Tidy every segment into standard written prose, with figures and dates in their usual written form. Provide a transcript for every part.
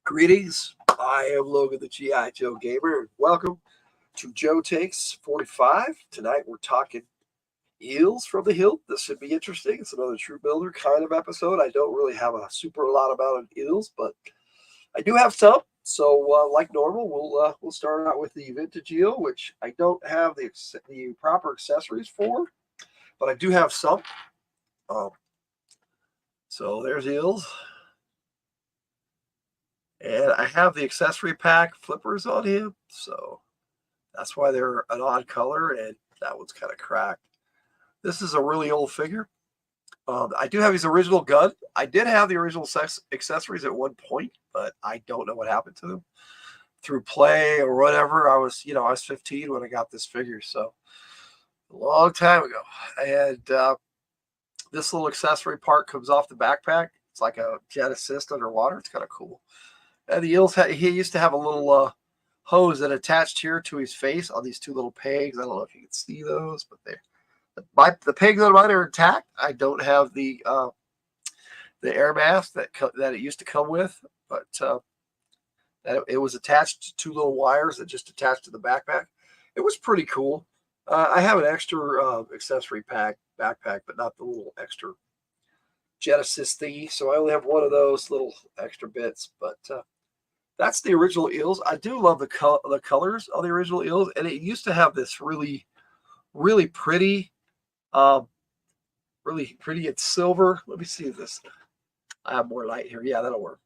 Greetings. I am Logan, the G.I. Joe Gamer, and welcome to Joe Takes 45. Tonight we're talking Eels from the Hildt. This should be interesting. It's another True Builder kind of episode. I don't really have a super lot about Eels, but I do have some. So, like normal, we'll start out with the vintage eel, which I don't have the proper accessories for, but I do have some. So there's Eels. And I have the accessory pack flippers on him, so that's why they're an odd color, and that one's kind of cracked. This is a really old figure. I do have his original gun. I did have the original accessories at one point, but I don't know what happened to them. Through play or whatever, I was 15 when I got this figure, so a long time ago. And this little accessory part comes off the backpack. It's like a jet assist underwater. It's kind of cool. And the Eels, he used to have a little hose that attached here to his face on these two little pegs. I don't know if you can see those, but the pegs on mine are intact. I don't have the air mask that it used to come with, but it was attached to two little wires that just attached to the backpack. It was pretty cool. I have an extra accessory backpack, but not the little extra jet assist thingy. So I only have one of those little extra bits, but that's the original Eels. I do love the colors of the original Eels, and it used to have this really, really pretty, it's silver. Let me see this. I have more light here. Yeah, that'll work.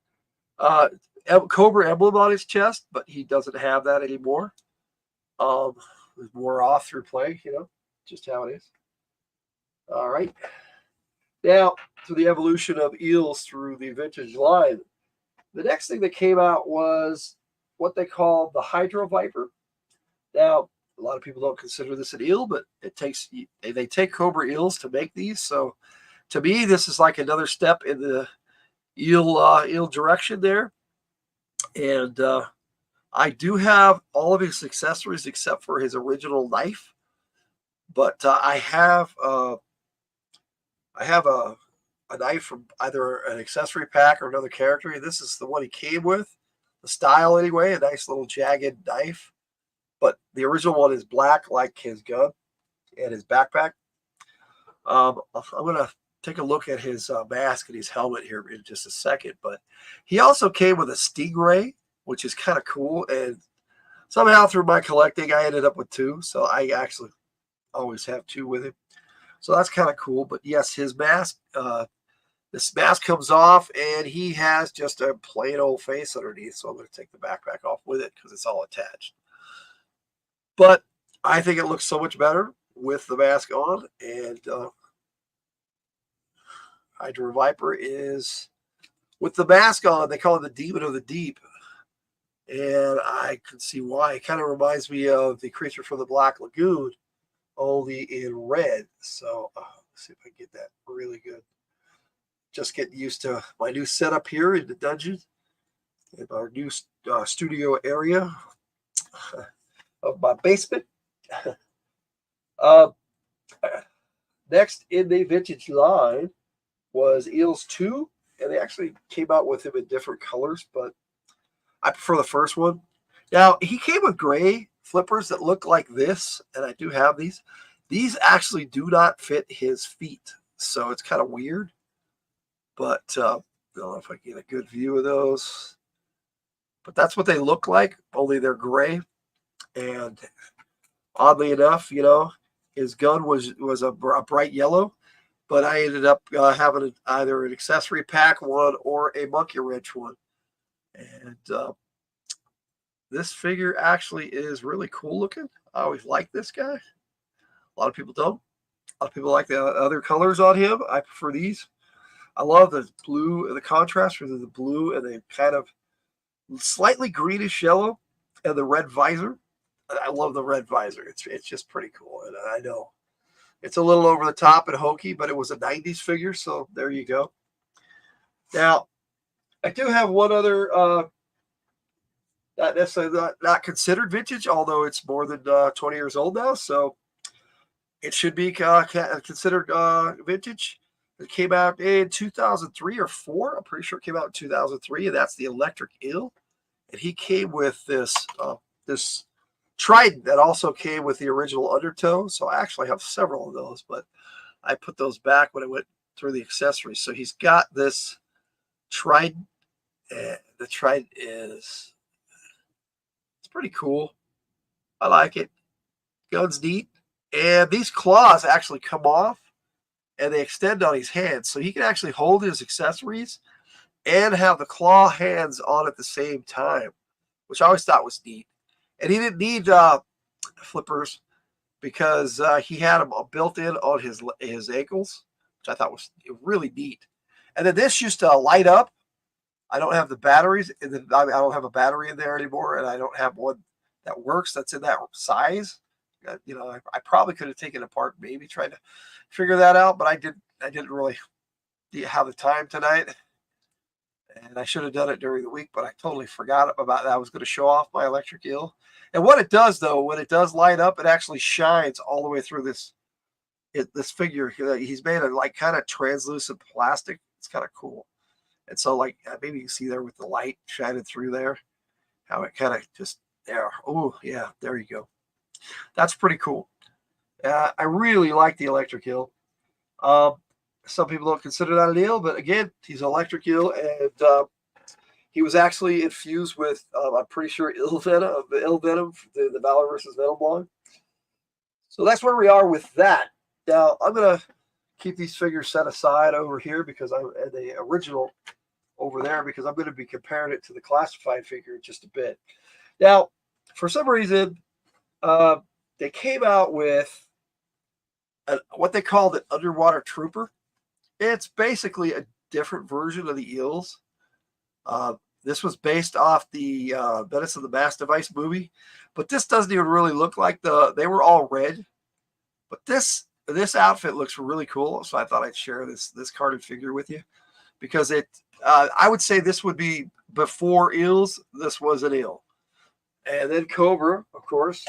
Cobra emblem on his chest, but he doesn't have that anymore. It wore off through play, just how it is. All right. Now, to the evolution of Eels through the vintage line. The next thing that came out was what they call the Hydro Viper. Now, a lot of people don't consider this an eel, but they take Cobra eels to make these. So, to me, this is like another step in the eel direction there. And I do have all of his accessories except for his original knife. But I have a knife from either an accessory pack or another character. This is the one he came with, the style anyway, a nice little jagged knife. But the original one is black like his gun and his backpack. I'm going to take a look at his mask and his helmet here in just a second. But he also came with a Stingray, which is kind of cool. And somehow through my collecting, I ended up with two. So I actually always have two with him. So that's kind of cool. But yes, his mask, this mask comes off, and he has just a plain old face underneath. So I'm going to take the backpack off with it because it's all attached. But I think it looks so much better with the mask on. And Hydro Viper is, with the mask on, they call it the Demon of the Deep. And I can see why. It kind of reminds me of the creature from the Black Lagoon, only in red. So let's see if I can get that really good. Just getting used to my new setup here in the dungeon. in our new studio area of my basement. uh, Next in the vintage line was Eels 2, and they actually came out with him in different colors, but I prefer the first one. Now, he came with gray flippers that look like this, and I do have these. These actually do not fit his feet, so it's kind of weird, but I don't know if I can get a good view of those. But that's what they look like, only they're gray. And oddly enough, his gun was a bright yellow, but I ended up having either an accessory pack one or a monkey wrench one. And this figure actually is really cool looking. I always like this guy. A lot of people don't. A lot of people like the other colors on him. I prefer these. I love the blue, the contrast with the blue and the kind of slightly greenish yellow and the red visor. I love the red visor. It's just pretty cool. And I know it's a little over the top and hokey, but it was a 90s figure, so there you go. Now, I do have one other, not necessarily not considered vintage, although it's more than 20 years old now, so it should be considered vintage. It came out in 2003 or 4. I'm pretty sure it came out in 2003, and that's the Electric Eel. And he came with this Trident that also came with the original undertow. So I actually have several of those, but I put those back when I went through the accessories. So he's got this Trident. And the Trident it's pretty cool. I like it. Gun's neat. And these claws actually come off and they extend on his hands. So he can actually hold his accessories and have the claw hands on at the same time, which I always thought was neat. And he didn't need flippers because he had them built in on his ankles, which I thought was really neat. And then this used to light up. I don't have the batteries. I don't have a battery in there anymore, and I don't have one that works that's in that size. I probably could have taken it apart, maybe tried to figure that out, but I didn't really have the time tonight. And I should have done it during the week, but I totally forgot about that. I was going to show off my Electric Eel. And what it does, though, when it does light up, it actually shines all the way through this figure. He's made of like kind of translucent plastic. It's kind of cool. And so like maybe you see there with the light shining through there, how it kind of just there. Oh, yeah, there you go. That's pretty cool. I really like the Electric Eel. Some people don't consider that an eel, but again, he's an Electric Eel, and he was actually infused with, I'm pretty sure, ill venom, the Valor versus Venom line. So that's where we are with that. Now, I'm going to keep these figures set aside over here because and the original over there because I'm going to be comparing it to the classified figure in just a bit. Now, for some reason, they came out with what they called an underwater trooper. It's basically a different version of the Eels. This was based off the Menace of the Mass Device movie, but this doesn't even really look like they were all red. But this outfit looks really cool, so I thought I'd share this carded figure with you because I would say this would be before Eels. This was an Eel, and then Cobra, of course,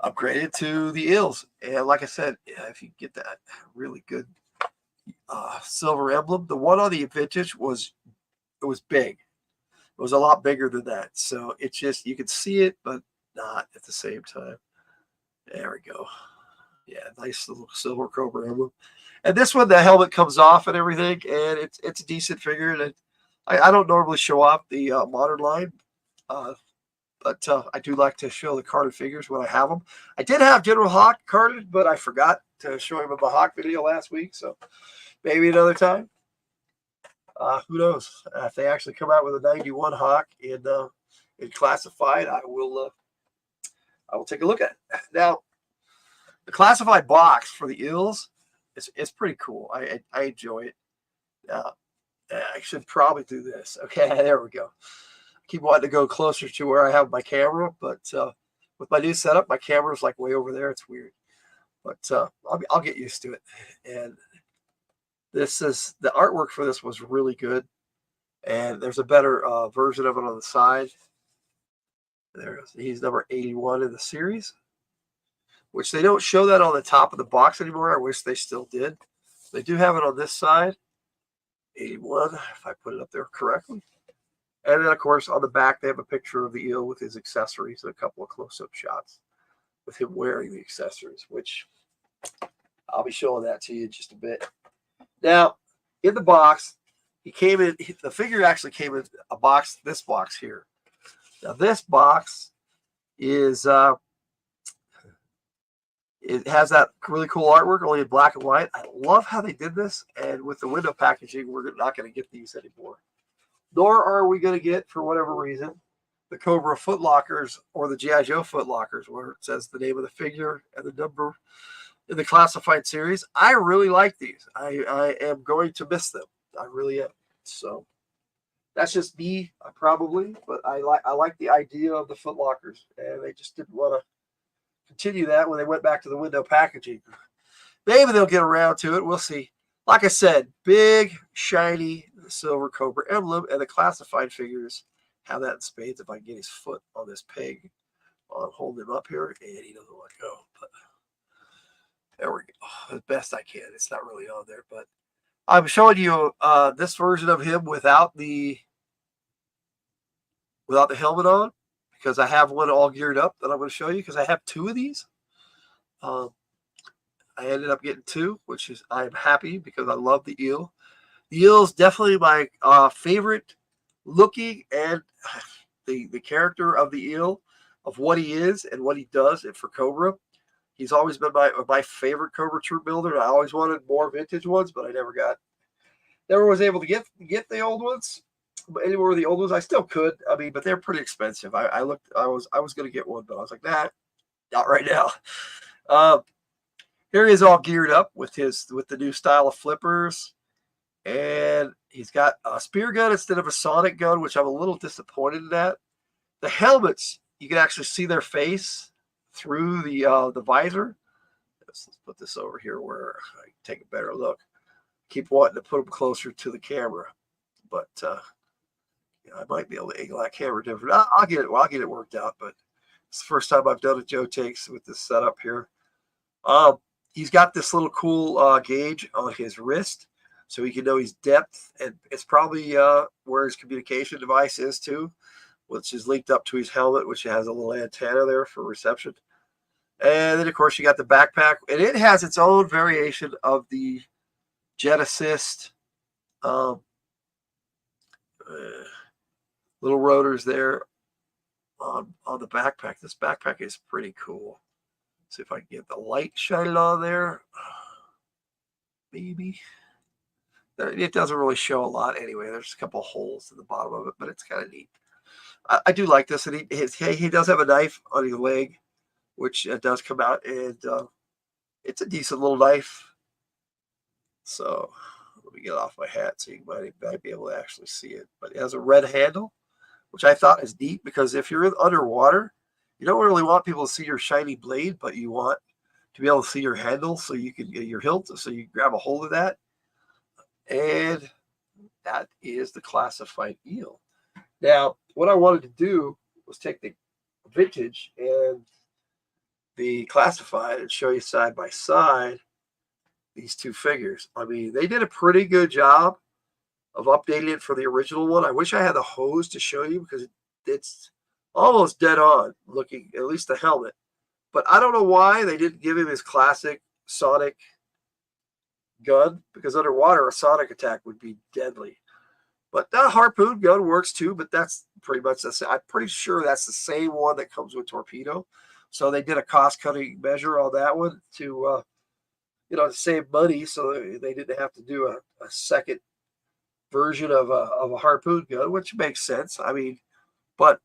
upgraded to the Eels. And like I said, if you get that really good silver emblem, the one on the vintage was big. It was a lot bigger than that. So it's just you can see it, but not at the same time. There we go. Yeah, nice little silver Cobra emblem. And this one, the helmet comes off and everything, and it's a decent figure. And I don't normally show off the modern line, but I do like to show the carded figures when I have them. I did have General Hawk carded, but I forgot to show him in my Hawk video last week, so maybe another time. Who knows? If they actually come out with a 91 Hawk in classified, I will take a look at it. Now, the classified box for the Eels, it's pretty cool. I enjoy it. I should probably do this. Okay, there we go. I keep wanting to go closer to where I have my camera, but with my new setup, my camera's like way over there. It's weird, but I'll get used to it. And this is the artwork for this was really good. And there's a better version of it on the side. He's number 81 in the series, which they don't show that on the top of the box anymore. I wish they still did. They do have it on this side, 81, if I put it up there correctly. And then, of course, on the back, they have a picture of the eel with his accessories and a couple of close-up shots with him wearing the accessories, which I'll be showing that to you in just a bit. Now, in the box, the figure actually came in a box, this box here. Now, this box is, it has that really cool artwork, only in black and white. I love how they did this, and with the window packaging, we're not going to get these anymore. Nor are we going to get, for whatever reason, the Cobra footlockers or the G.I. Joe footlockers, where it says the name of the figure and the number in the classified series. I really like these. I am going to miss them. I really am. So that's just me, probably, but I like the idea of the footlockers, and they just didn't want to continue that when they went back to the window packaging. Maybe they'll get around to it. We'll see. Like I said, big, shiny silver Cobra emblem, and the classified figures have that in spades. If I can get his foot on this peg, I'll hold him up here, and he doesn't want to go. But there we go. As best I can. It's not really on there, but I'm showing you this version of him without the helmet on, because I have one all geared up that I'm going to show you, because I have two of these. I ended up getting two, which is, I'm happy because I love the eel. The eel is definitely my favorite looking, and the character of the eel, of what he is and what he does for Cobra. He's always been my favorite Cobra troop builder. I always wanted more vintage ones, but I never was able to get the old ones. But anywhere with the old ones, I still could. I mean, but they're pretty expensive. I was going to get one, but I was like, nah, not right now. Here he is all geared up with the new style of flippers, and he's got a spear gun instead of a sonic gun, which I'm a little disappointed in that. The helmets, you can actually see their face through the visor. Let's put this over here where I can take a better look. Keep wanting to put them closer to the camera, but I might be able to angle that camera different. I'll get it worked out, but it's the first time I've done a Joe Takes with this setup here. He's got this little cool gauge on his wrist, so he can know his depth, and it's probably where his communication device is too, which is linked up to his helmet, which has a little antenna there for reception. And then, of course, you got the backpack, and it has its own variation of the Jet Assist little rotors there on the backpack. This backpack is pretty cool. See if I can get the light shining on there. Maybe. It doesn't really show a lot anyway. There's a couple of holes in the bottom of it, but it's kind of neat. I do like this. And he does have a knife on his leg, which does come out, and it's a decent little knife. So let me get off my hat so you might be able to actually see it. But it has a red handle, which I thought is neat, because if you're underwater, you don't really want people to see your shiny blade, but you want to be able to see your handle, so you can get your hilt, so you grab a hold of that. And that is the classified eel. Now, what I wanted to do was take the vintage and the classified and show you side by side these two figures. I mean, they did a pretty good job of updating it for the original one. I wish I had the hose to show you, because it's almost dead on looking, at least the helmet. But I don't know why they didn't give him his classic sonic gun, because underwater a sonic attack would be deadly. But that harpoon gun works too, but that's pretty much the same. I'm pretty sure that's the same one that comes with torpedo. So they did a cost-cutting measure on that one to to save money, so they didn't have to do a second version of a harpoon gun, which makes sense. I mean, but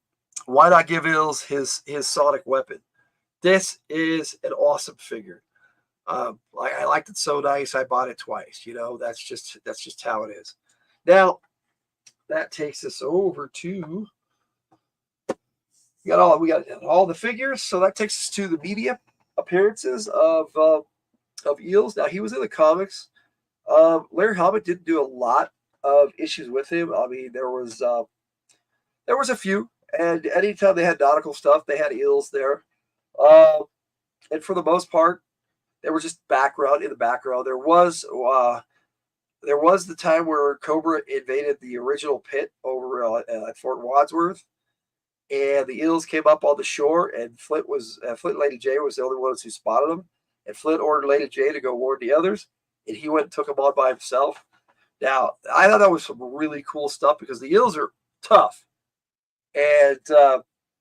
why not give Eels his sonic weapon? This is an awesome figure. I liked it so nice, I bought it twice. That's just how it is. Now, that takes us over to we got all the figures. So that takes us to the media appearances of Eels. Now, he was in the comics. Larry Hama didn't do a lot of issues with him. I mean, there was a few, and anytime they had nautical stuff, they had eels there. Uh, and for the most part, they were just background in the background. There was the time where Cobra invaded the original pit over at Fort Wadsworth, and the eels came up on the shore, and Flint and Lady J was the only ones who spotted them, and Flint ordered Lady J to go warn the others, and he went and took them on by himself. Now, I thought that was some really cool stuff because the eels are tough, and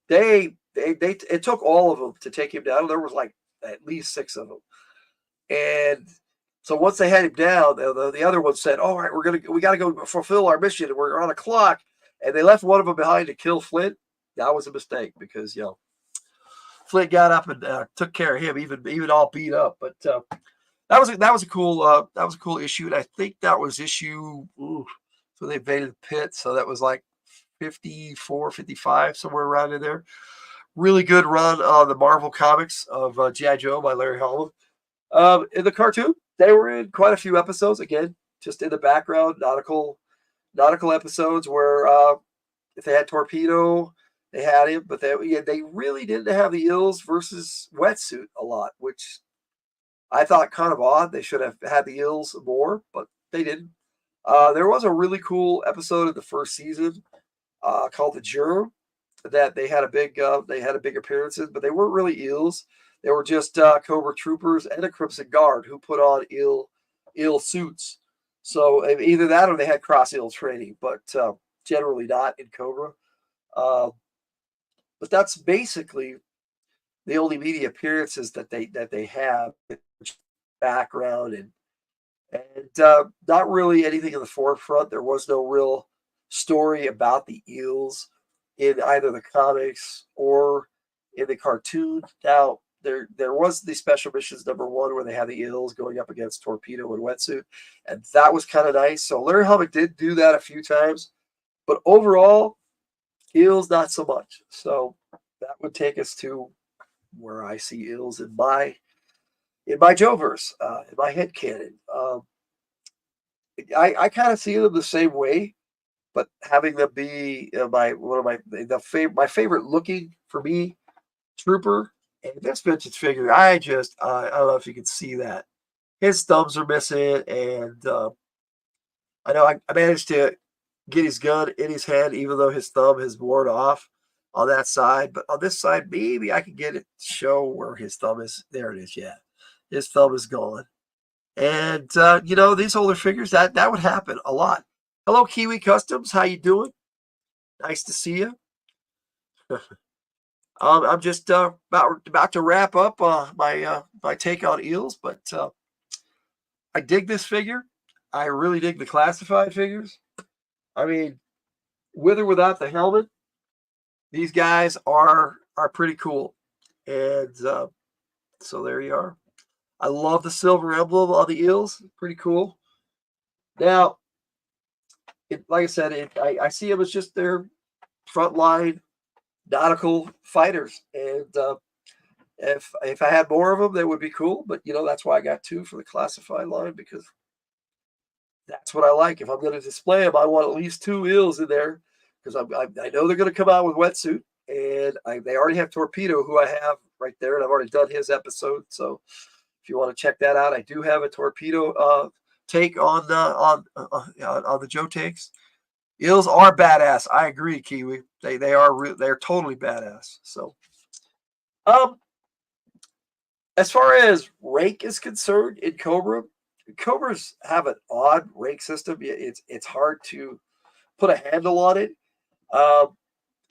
they it took all of them to take him down. There was like at least six of them, and so once they had him down, the other one said, "All right, we got to go fulfill our mission, and we're on a clock." And they left one of them behind to kill Flint. That was a mistake because Flint got up and took care of him, even all beat up. But that was a cool issue, and I think that was issue. Ooh, so they invaded the pit, so that was like 54, 55, somewhere around in there. Really good run on the Marvel comics of G.I. Joe by Larry Hama. In the cartoon, they were in quite a few episodes. Again, just in the background, nautical episodes where if they had Torpedo, they had him, but they really didn't have the Eels versus Wetsuit a lot, which I thought kind of odd. They should have had the Eels more, but they didn't. There was a really cool episode of the first season called The Germ that they had a big appearance in, but they weren't really eels. They were just Cobra troopers and a Crimson Guard who put on eel suits. So either that or they had cross eel training, but generally not in Cobra. Uh, but that's basically the only media appearances that they have, background and not really anything in the forefront. There was no real story about the eels in either the comics or in the cartoon. Now there was the Special Missions #1 where they had the eels going up against Torpedo and Wetsuit, and that was kind of nice. So Larry Hama did do that a few times, but overall, eels not so much. So that would take us to where I see eels in my Joeverse, in my head canon. I kind of see them the same way, but having them be my favorite looking for me trooper and this vintage figure. I don't know if you can see that his thumbs are missing, and I know I managed to get his gun in his hand, even though his thumb has worn off on that side. But on this side, maybe I can get it to show where his thumb is. There it is. Yeah, his thumb is gone. And these older figures that would happen a lot. Hello, Kiwi Customs. How you doing? Nice to see you. I'm just about to wrap up my take on eels, but I dig this figure. I really dig the classified figures. I mean, with or without the helmet, these guys are pretty cool. And so there you are. I love the silver emblem on the eels. Pretty cool. Now, like I said, I see them as just their frontline nautical fighters, and if I had more of them, that would be cool. But that's why I got two for the classified line, because that's what I like. If I'm going to display them, I want at least two eels in there, because I know they're going to come out with Wetsuit, and they already have Torpedo, who I have right there, and I've already done his episode. So if you want to check that out, I do have a Torpedo take on the Joe takes. Eels are badass. I agree, Kiwi. They're totally badass. So, as far as rank is concerned in Cobras have an odd rank system. It's hard to put a handle on it. Um,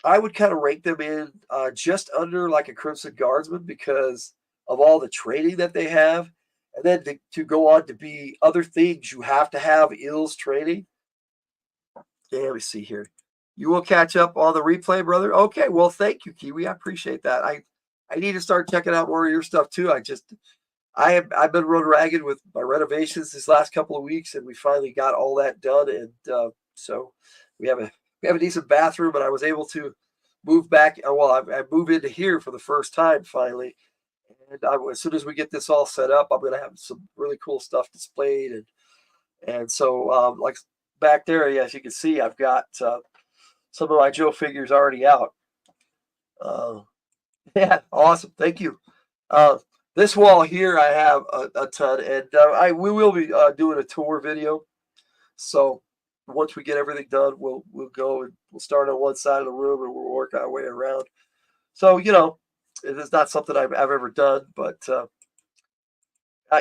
I would kind of rank them in just under like a Crimson Guardsman because of all the training that they have, and then to go on to be other things, you have to have Eels training. Okay, let me see here. You will catch up on the replay, brother. Okay, well, thank you, Kiwi. I appreciate that. I need to start checking out more of your stuff too. I've been run ragged with my renovations this last couple of weeks, and we finally got all that done. And so we have a decent bathroom, and I was able to move back. Well, I moved into here for the first time finally, and as soon as we get this all set up, I'm going to have some really cool stuff displayed, and so like back there, as you can see, I've got some of my Joe figures already out. Yeah, awesome. Thank you. This wall here, I have a ton, and we will be doing a tour video. So once we get everything done, we'll go and we'll start on one side of the room and we'll work our way around. So it is not something I've ever done, but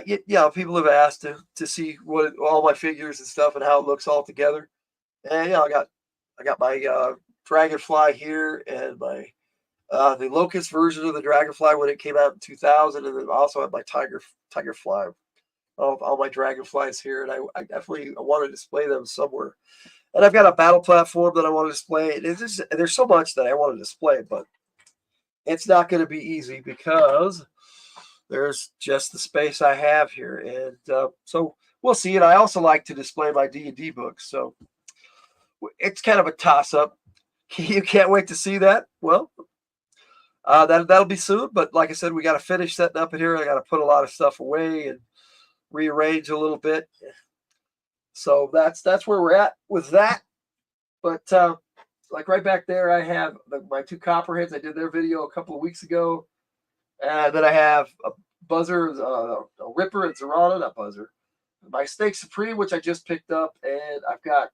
yeah, people have asked to see what all my figures and stuff and how it looks all together. And I got my Dragonfly here and my the Locust version of the Dragonfly when it came out in 2000, and then I also have my Tigerfly. All my Dragonflies here, and I definitely want to display them somewhere. And I've got a battle platform that I want to display. There's so much that I want to display, but it's not going to be easy because there's just the space I have here. And so we'll see. And I also like to display my D&D books. So it's kind of a toss-up. You can't wait to see that? Well, that'll be soon. But like I said, we got to finish setting up in here. I got to put a lot of stuff away and rearrange a little bit. So that's where we're at with that. But like right back there, I have my two Copperheads. I did their video a couple of weeks ago. And then I have a Buzzer, a Ripper, and Zorana, not Buzzer. My Snake Supreme, which I just picked up, and I've got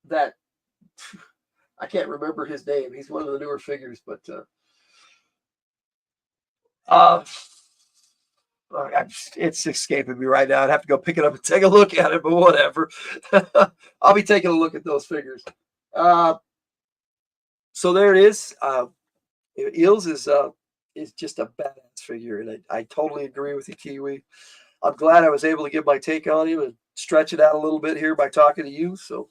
that I can't remember his name. He's one of the newer figures, but it's escaping me right now. I'd have to go pick it up and take a look at it, but whatever. I'll be taking a look at those figures. So there it is. Eels is just a badass figure, and I totally agree with you, Kiwi. I'm glad I was able to give my take on him and stretch it out a little bit here by talking to you. So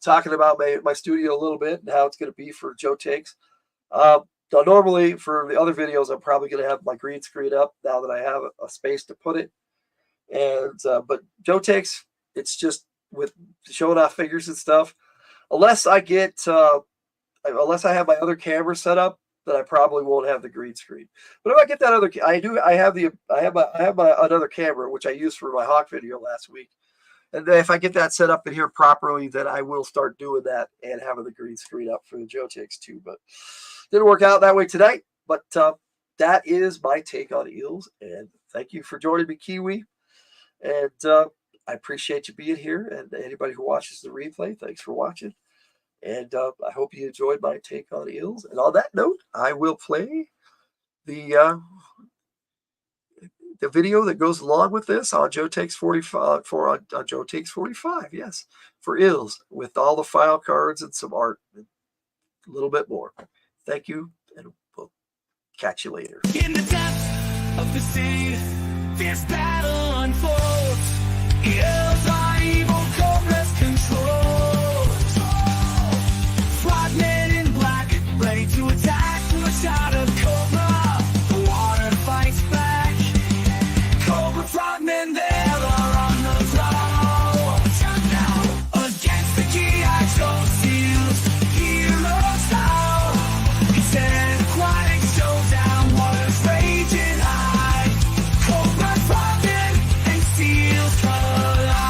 talking about my studio a little bit and how it's going to be for Joe Takes. Now, normally for the other videos, I'm probably going to have my green screen up now that I have a space to put it. And but Joe Takes, it's just with showing off figures and stuff. Unless I have my other camera set up, then I probably won't have the green screen. But if I get that other, I have my another camera which I used for my Hawk video last week. And then if I get that set up in here properly, then I will start doing that and having the green screen up for the Joe Takes too. But didn't work out that way tonight. But that is my take on Eels. And thank you for joining me, Kiwi. And I appreciate you being here. And anybody who watches the replay, thanks for watching. And I hope you enjoyed my take on Eels. And on that note, I will play the video that goes along with this on Joe Takes 45 on Joe Takes 45. Yes, for Eels with all the file cards and some art and a little bit more. Thank you, and we'll catch you later. In the depths of the sea, fierce battle unfolds. Eels are evil, cobras control. Frogmen in black, ready to attack from a shot of cobra. The water fights back. Cobra frogmen, there are on the prowl. Now against the G.I. Joe Seals, hero style. It's an aquatic showdown, waters raging high. Cobra frogmen and seals collide.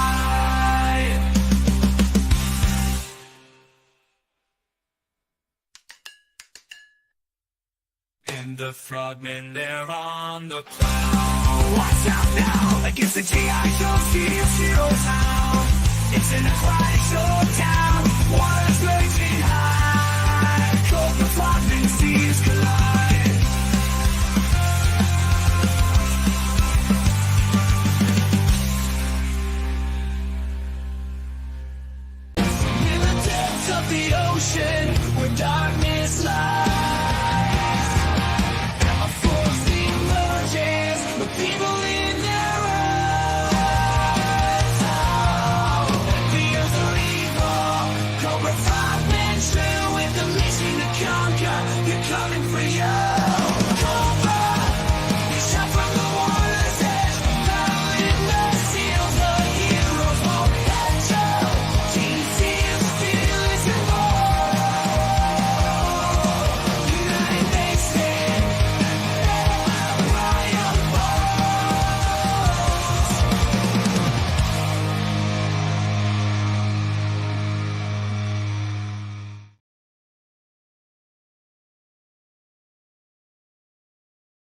And the frogmen, they're on the prowl. Watch out now, against the G.I. Joe Seals, hero town. It's an aquatic showdown, waters raging high. Cobra frogmen, seas collide. In the depths of the ocean, where darkness